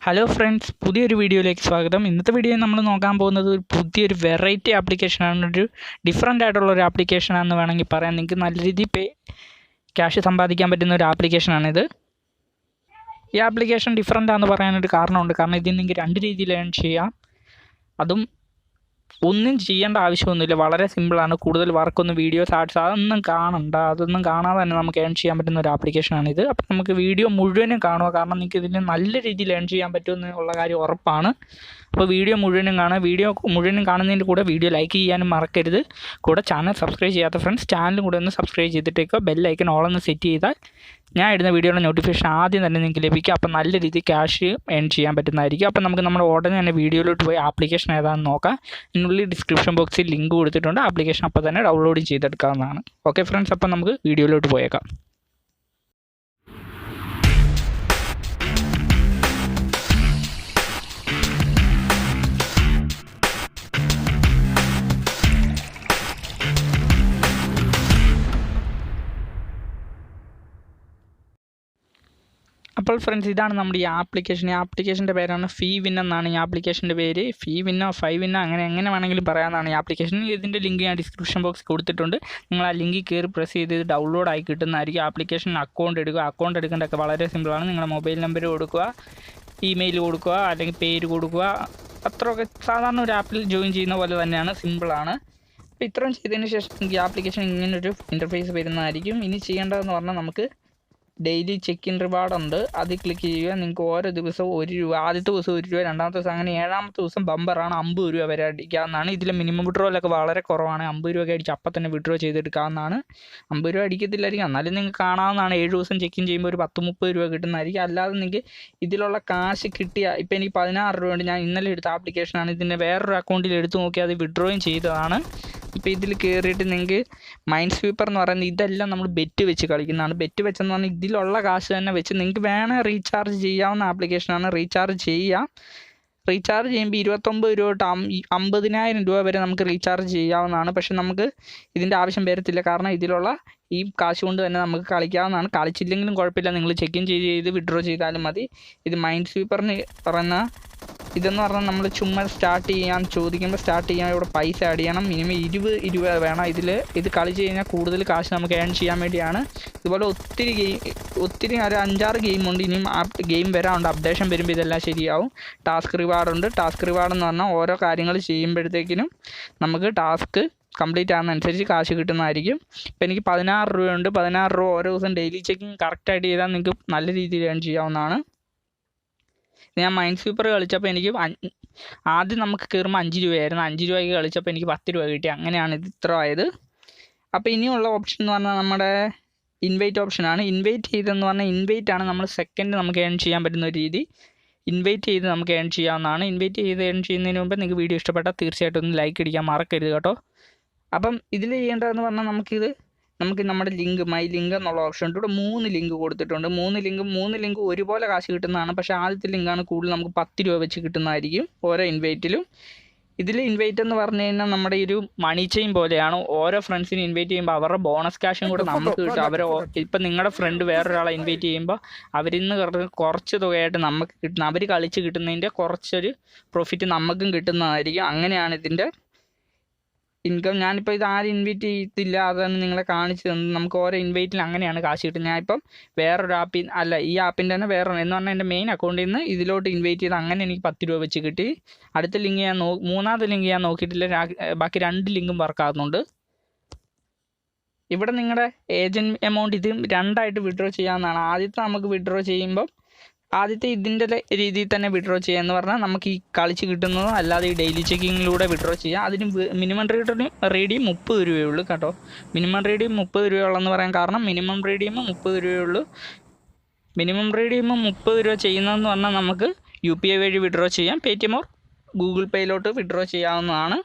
Hello friends, പുതിയൊരു വീഡിയോയിലേക്ക് സ്വാഗതം. ഇന്നത്തെ വീഡിയോയിൽ നമ്മൾ നോക്കാൻ പോകുന്നത് ഒരു പുതിയൊരു വെറൈറ്റി ആപ്ലിക്കേഷനാണ്. ഒരു ഡിഫറൻ്റ് ആയിട്ടുള്ള ഒരു ആപ്ലിക്കേഷനാണെന്ന് വേണമെങ്കിൽ പറയാം. നിങ്ങൾക്ക് നല്ല രീതിയിൽ ക്യാഷ് സമ്പാദിക്കാൻ പറ്റുന്ന ഒരു ആപ്ലിക്കേഷനാണിത്. ഈ ആപ്ലിക്കേഷൻ ഡിഫറൻ്റ് ആണെന്ന് പറയാനൊരു കാരണമുണ്ട്. കാരണം ഇതിൽ നിങ്ങൾക്ക് രണ്ട് രീതിയിൽ ഏൺ ചെയ്യാം. അതും ഒന്നും ചെയ്യേണ്ട ആവശ്യമൊന്നുമില്ല, വളരെ സിമ്പിളാണ്. കൂടുതൽ വർക്കൊന്നും വീഡിയോസ് ആഡ്സ് അതൊന്നും അതൊന്നും കാണാതെ തന്നെ നമുക്ക് ഏൺ ചെയ്യാൻ പറ്റുന്ന ഒരു ആപ്ലിക്കേഷനാണിത്. അപ്പം നമുക്ക് വീഡിയോ മുഴുവനും കാണുക, കാരണം നിങ്ങൾക്ക് ഇതിന് നല്ല രീതിയിൽ ഏൺ ചെയ്യാൻ പറ്റുമെന്നുള്ള കാര്യം ഉറപ്പാണ്. അപ്പോൾ വീഡിയോ മുഴുവനും കാണുക. വീഡിയോ മുഴുവനും കാണുന്നതിൻ്റെ കൂടെ വീഡിയോ ലൈക്ക് ചെയ്യാനും മറക്കരുത്. കൂടെ ചാനൽ സബ്സ്ക്രൈബ് ചെയ്യാത്ത ഫ്രണ്ട്സ് ചാനലും കൂടെ ഒന്ന് സബ്സ്ക്രൈബ് ചെയ്തിട്ടേക്കോ. ബെല്ലൈക്കൻ ഓളൊന്ന് സെറ്റ് ചെയ്താൽ ഞാൻ ഇടുന്ന വീഡിയോയുടെ നോട്ടിഫിക്കേഷൻ ആദ്യം തന്നെ നിങ്ങൾക്ക് ലഭിക്കും. അപ്പോൾ നല്ല രീതിയിൽ ക്യാഷ് ഏൺ ചെയ്യാൻ പറ്റുന്നതായിരിക്കും. അപ്പോൾ നമുക്ക് നമ്മുടെ ഉടനെ തന്നെ വീഡിയോയിലോട്ട് പോയി ആപ്ലിക്കേഷൻ ഏതാണെന്ന് നോക്കാം. ഇതിനുള്ളിൽ ഡിസ്ക്രിപ്ഷൻ ബോക്സിൽ ലിങ്ക് കൊടുത്തിട്ടുണ്ട്. ആപ്ലിക്കേഷൻ അപ്പോൾ തന്നെ ഡൗൺലോഡ് ചെയ്തെടുക്കാവുന്നതാണ്. ഓക്കെ ഫ്രണ്ട്സ്, അപ്പോൾ നമുക്ക് വീഡിയോയിലോട്ട് പോയേക്കാം. അപ്പോൾ ഫ്രണ്ട്സ്, ഇതാണ് നമ്മുടെ ഈ ആപ്ലിക്കേഷൻ്റെ പേരാണ് ഫീ വിൻ എന്നാണ് ഈ ആപ്ലിക്കേഷൻ്റെ പേര്. ഫീ വിന്നോ ഫൈ വിന്നോ എങ്ങനെ വേണമെങ്കിലും പറയാമെന്നാണ് ഈ ആപ്ലിക്കേഷൻ. ഇതിൻ്റെ ലിങ്ക് ഞാൻ ഡിസ്ക്രിപ്ഷൻ ബോക്സിൽ കൊടുത്തിട്ടുണ്ട്. നിങ്ങൾ ആ ലിങ്കിൽ കയറി പ്രസ് ചെയ്ത് ഇത് ഡൗൺലോഡ് ആയി കിട്ടുന്നതായിരിക്കും. ആപ്ലിക്കേഷൻ അക്കൗണ്ട് എടുക്കേണ്ടതൊക്കെ വളരെ സിമ്പിളാണ്. നിങ്ങളുടെ മൊബൈൽ നമ്പർ കൊടുക്കുക, ഇമെയിൽ കൊടുക്കുക, അല്ലെങ്കിൽ പേര് കൊടുക്കുക. അത്രയൊക്കെ സാധാരണ ഒരു ആപ്പിൽ ജോയിൻ ചെയ്യുന്ന പോലെ തന്നെയാണ്, സിമ്പിളാണ്. അപ്പോൾ ഇത്രയും ചെയ്തതിന് ശേഷം നിങ്ങൾക്ക് ഈ ആപ്ലിക്കേഷൻ ഇങ്ങനൊരു ഇൻ്റർഫേസ് വരുന്നതായിരിക്കും. ഇനി ചെയ്യേണ്ടതെന്ന് പറഞ്ഞാൽ നമുക്ക് ഡെയിലി ചെക്ക് ഇൻ റിവാർഡ് ഉണ്ട്. അതിൽ ക്ലിക്ക് ചെയ്യുക. നിങ്ങൾക്ക് ഓരോ ദിവസവും ₹1, ആദ്യത്തെ ദിവസം ₹1, രണ്ടാമത്തെ ദിവസം അങ്ങനെ 7ാമത്തെ ദിവസം ബമ്പറാണ് ₹50 വരെ അടിക്കാവുന്നതാണ്. ഇതിൽ മിനിമം വിഡ്രോയിലൊക്കെ വളരെ കുറവാണ്. ₹50 അടിച്ച് അപ്പം തന്നെ വിഡ്രോ ചെയ്തെടുക്കാവുന്നതാണ്. ₹50 അടിക്കത്തില്ലായിരിക്കും, എന്നാലും നിങ്ങൾക്ക് കാണാവുന്നതാണ്. 7 ദിവസം ചെക്ക് ഇൻ ചെയ്യുമ്പോൾ ഒരു ₹10-30 കിട്ടുന്നതായിരിക്കും. അല്ലാതെ നിങ്ങൾക്ക് ഇതിലുള്ള കാശ് കിട്ടിയ ഇപ്പോൾ എനിക്ക് ₹16 ഉണ്ട്. ഞാൻ ഇന്നലെ എടുത്ത ആപ്ലിക്കേഷനാണ്. ഇതിൻ്റെ വേറൊരു അക്കൗണ്ടിൽ എടുത്ത് നോക്കി അത് വിഡ്രോയും ചെയ്തതാണ്. ഇപ്പോൾ ഇതിൽ കയറിയിട്ട് നിങ്ങൾക്ക് മൈൻഡ് സ്വീപ്പർ എന്ന് പറയുന്നത് ഇതെല്ലാം നമ്മൾ ബെറ്റ് വെച്ച് കളിക്കുന്നതാണ്. ബെറ്റ് വെച്ചെന്ന് പറഞ്ഞാൽ ഇതിലുള്ള കാശ് തന്നെ വെച്ച് നിങ്ങൾക്ക് വേണേൽ റീചാർജ് ചെയ്യാവുന്ന ആപ്ലിക്കേഷനാണ്. റീചാർജ് ചെയ്യുമ്പോൾ ₹29 തൊട്ട് ₹50,000 വരെ നമുക്ക് റീചാർജ് ചെയ്യാവുന്നതാണ്. പക്ഷെ നമുക്ക് ഇതിൻ്റെ ആവശ്യം വരത്തില്ല, കാരണം ഇതിലുള്ള ഈ കാശ് കൊണ്ട് തന്നെ നമുക്ക് കളിക്കാവുന്നതാണ്. കളിച്ചില്ലെങ്കിലും കുഴപ്പമില്ല, നിങ്ങൾ ചെക്ക് ഇൻ ചെയ്ത് വിഡ്രോ ചെയ്താലും മതി. ഇത് മൈൻഡ് സ്വീപ്പറിന് പറയുന്ന ഇതെന്ന് പറഞ്ഞാൽ നമ്മൾ ചുമ്മാ സ്റ്റാർട്ട് ചെയ്യാൻ ഇവിടെ പൈസ ആഡ് ചെയ്യണം. മിനിമം ₹20 വേണം. ഇത് കളിച്ച് കഴിഞ്ഞാൽ കൂടുതൽ കാശ് നമുക്ക് ഏൺ ചെയ്യാൻ വേണ്ടിയാണ്. ഇതുപോലെ ഒത്തിരി ഒരു 5-6 ഗെയിമുണ്ട്. ഇനിയും ആ ഗെയിം വരാറുണ്ട്. അപ്ഡേഷൻ വരുമ്പോൾ ഇതെല്ലാം ശരിയാവും. ടാസ്ക് റിവാർഡുണ്ട്. ടാസ്ക് റിവാർഡ് എന്ന് പറഞ്ഞാൽ ഓരോ കാര്യങ്ങൾ ചെയ്യുമ്പോഴത്തേക്കിനും നമുക്ക് ടാസ്ക് കംപ്ലീറ്റ് ആകുന്നതനുസരിച്ച് കാശ് കിട്ടുന്നതായിരിക്കും. ഇപ്പോൾ എനിക്ക് ₹16 ഉണ്ട്. ₹16 ഓരോ ദിവസം ഡെയിലി ചെക്കിങ് കറക്റ്റായിട്ട് ചെയ്താൽ നിങ്ങൾക്ക് നല്ല രീതിയിൽ ഏൺ ചെയ്യാവുന്നതാണ്. ഞാൻ മൈൻഡ് സ്വീപ്പർ കളിച്ചപ്പോൾ എനിക്ക് ആദ്യം നമുക്ക് കയറുമ്പോൾ ₹5 ആയിരുന്നു. ₹5 കളിച്ചപ്പോൾ എനിക്ക് ₹10 കിട്ടി. അങ്ങനെയാണ് ഇത് ഇത്ര ആയത്. അപ്പോൾ ഇനിയുള്ള ഓപ്ഷൻ എന്ന് പറഞ്ഞാൽ നമ്മുടെ ഇൻവൈറ്റ് ഓപ്ഷനാണ്. ഇൻവൈറ്റ് ചെയ്തെന്ന് പറഞ്ഞാൽ ഇൻവൈറ്റാണ് നമ്മൾ സെക്കൻഡ് നമുക്ക് ഏൺ ചെയ്യാൻ പറ്റുന്ന ഒരു രീതി. ഇൻവൈറ്റ് ചെയ്ത് നമുക്ക് ഏൺ ചെയ്യാവുന്നതാണ്. ഇൻവൈറ്റ് ചെയ്ത് ഏൺ ചെയ്യുന്നതിന് മുമ്പ് നിങ്ങൾക്ക് വീഡിയോ ഇഷ്ടപ്പെട്ടാൽ തീർച്ചയായിട്ടും ഒന്ന് ലൈക്ക് അടിക്കാൻ മറക്കരുത് കേട്ടോ. അപ്പം ഇതിൽ ചെയ്യേണ്ടതെന്ന് പറഞ്ഞാൽ നമുക്ക് നമ്മുടെ മൈ ലിങ്ക് എന്നുള്ള ഓപ്ഷൻ ഉണ്ട്. ഇവിടെ 3 ലിങ്ക് കൊടുത്തിട്ടുണ്ട്. 3 ലിങ്ക് ഒരുപോലെ കാശ് കിട്ടുന്നതാണ്. പക്ഷേ ആദ്യത്തെ ലിങ്കാണ് കൂടുതൽ നമുക്ക് ₹10 വെച്ച് കിട്ടുന്നതായിരിക്കും ഓരോ ഇൻവൈറ്റിലും. ഇതിൽ ഇൻവൈറ്റ് എന്ന് പറഞ്ഞു കഴിഞ്ഞാൽ നമ്മുടെ ഒരു മണി ചെയിൻ പോലെയാണ്. ഓരോ ഫ്രണ്ട്സിനെ ഇൻവൈറ്റ് ചെയ്യുമ്പോൾ അവരുടെ ബോണസ് ക്യാഷും കൂടെ നമുക്ക് കിട്ടും. ഇപ്പം നിങ്ങളുടെ ഫ്രണ്ട് വേറൊരാളെ ഇൻവൈറ്റ് ചെയ്യുമ്പോൾ അവരിൽ നിന്ന് കുറച്ച് തുകയായിട്ട് നമുക്ക് കിട്ടുന്ന, അവർ കളിച്ച് കിട്ടുന്നതിൻ്റെ കുറച്ചൊരു പ്രോഫിറ്റ് നമുക്കും കിട്ടുന്നതായിരിക്കും. അങ്ങനെയാണ് ഇതിൻ്റെ ഇൻകം. ഞാനിപ്പോൾ ഇത് ആരും ഇൻവൈറ്റ് ചെയ്തില്ല, അതാണ് നിങ്ങളെ കാണിച്ചു തന്നത്. നമുക്ക് ഓരോ ഇൻവൈറ്റിൽ അങ്ങനെയാണ് കാശ് കിട്ടുന്നത്. ഞാനിപ്പം വേറൊരു ഈ ആപ്പിൻ്റെ തന്നെ വേറെ എന്ന് പറഞ്ഞാൽ എൻ്റെ മെയിൻ അക്കൗണ്ടിൽ നിന്ന് ഇതിലോട്ട് ഇൻവൈറ്റ് ചെയ്ത് അങ്ങനെ എനിക്ക് ₹10 വെച്ച് കിട്ടി. അടുത്ത ലിങ്ക് മൂന്നാമത്തെ ലിങ്ക് ഞാൻ നോക്കിയിട്ടില്ല. ബാക്കി 2 ലിങ്കും വർക്കാകുന്നുണ്ട്. ഇവിടെ നിങ്ങളുടെ ഏജൻറ്റ് എമൗണ്ട് ഇത് 2ആയിട്ട് വിഡ്രോ ചെയ്യാവുന്നതാണ്. ആദ്യത്തെ നമുക്ക് വിഡ്രോ ചെയ്യുമ്പം ഇതിൻ്റെ രീതിയിൽ തന്നെ വിഡ്രോ ചെയ്യാമെന്ന് പറഞ്ഞാൽ നമുക്ക് ഈ കളിച്ച് കിട്ടുന്നതോ അല്ലാതെ ഈ ഡെയിലി ചെക്കിങ്ങിലൂടെ വിഡ്രോ ചെയ്യാം. അതിന് മിനിമം റേഡിയം ₹30 ഉള്ളൂ കേട്ടോ. മിനിമം റേഡിയം ₹30 ഉള്ളെന്ന് പറയാൻ കാരണം മിനിമം റേഡിയം ₹30 ഉള്ളൂ. മിനിമം റേഡിയം ₹30 ചെയ്യുന്നതെന്ന് പറഞ്ഞാൽ നമുക്ക് UPI വഴി വിഡ്രോ ചെയ്യാം. Paytm ഓർ ഗൂഗിൾ പേയിലോട്ട് വിഡ്രോ ചെയ്യാവുന്നതാണ്.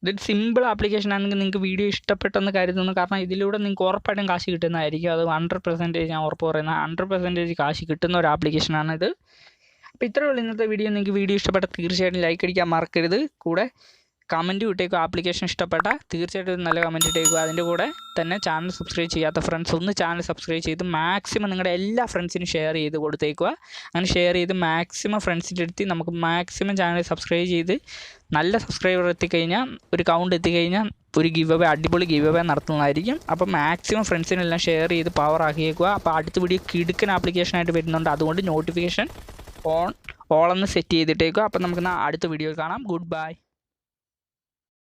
ഇതൊരു സിമ്പിൾ ആപ്ലിക്കേഷൻ ആണെങ്കിൽ നിങ്ങൾക്ക് വീഡിയോ ഇഷ്ടപ്പെട്ടെന്ന് കരുതുന്നു. കാരണം ഇതിലൂടെ നിങ്ങൾക്ക് ഉറപ്പായിട്ടും കാശ് കിട്ടുന്നതായിരിക്കും. അത് 100% ഞാൻ ഉറപ്പ് പറയുന്നത്. 100% കാശ് കിട്ടുന്ന ഒരു ആപ്ലിക്കേഷനാണിത്. അപ്പോൾ ഇത്രയേ ഉള്ളൂ ഇന്നത്തെ വീഡിയോ. നിങ്ങൾക്ക് വീഡിയോ ഇഷ്ടപ്പെട്ടാൽ തീർച്ചയായിട്ടും ലൈക്ക് അടിക്കാൻ മറക്കരുത്. കൂടെ കമൻറ്റ് ഇട്ടേക്കുക. ആപ്ലിക്കേഷൻ ഇഷ്ടപ്പെട്ട തീർച്ചയായിട്ടും ഒരു നല്ല കമൻറ്റ് ഇട്ടേക്കുക. അതിൻ്റെ കൂടെ തന്നെ ചാനൽ സബ്സ്ക്രൈബ് ചെയ്യാത്ത ഫ്രണ്ട്സ് ഒന്ന് ചാനൽ സബ്സ്ക്രൈബ് ചെയ്ത് മാക്സിമം നിങ്ങളുടെ എല്ലാ ഫ്രണ്ട്സിനും ഷെയർ ചെയ്ത് കൊടുത്തേക്കുക. അങ്ങനെ ഷെയർ ചെയ്ത് മാക്സിമം ഫ്രണ്ട്സിൻ്റെ അടുത്ത് നമുക്ക് മാക്സിമം ചാനൽ സബ്സ്ക്രൈബ് ചെയ്ത് നല്ല സബ്സ്ക്രൈബർ എത്തിക്കഴിഞ്ഞാൽ ഒരു കൗണ്ട് എത്തിക്കഴിഞ്ഞാൽ ഒരു അടിപൊളി ഗിവ് അവേ നടത്തുന്നതായിരിക്കും. അപ്പോൾ മാക്സിമം ഫ്രണ്ട്സിനെല്ലാം ഷെയർ ചെയ്ത് പവർ ആക്കിയേക്കുക. അപ്പോൾ അടുത്ത വീഡിയോ കിടുക്കൻ ആപ്ലിക്കേഷനായിട്ട് വരുന്നുണ്ട്. അതുകൊണ്ട് നോട്ടിഫിക്കേഷൻ ഓളെന്ന് സെറ്റ് ചെയ്തിട്ടേക്കുക. അപ്പോൾ നമുക്ക് അടുത്ത വീഡിയോയിൽ കാണാം. Good bye.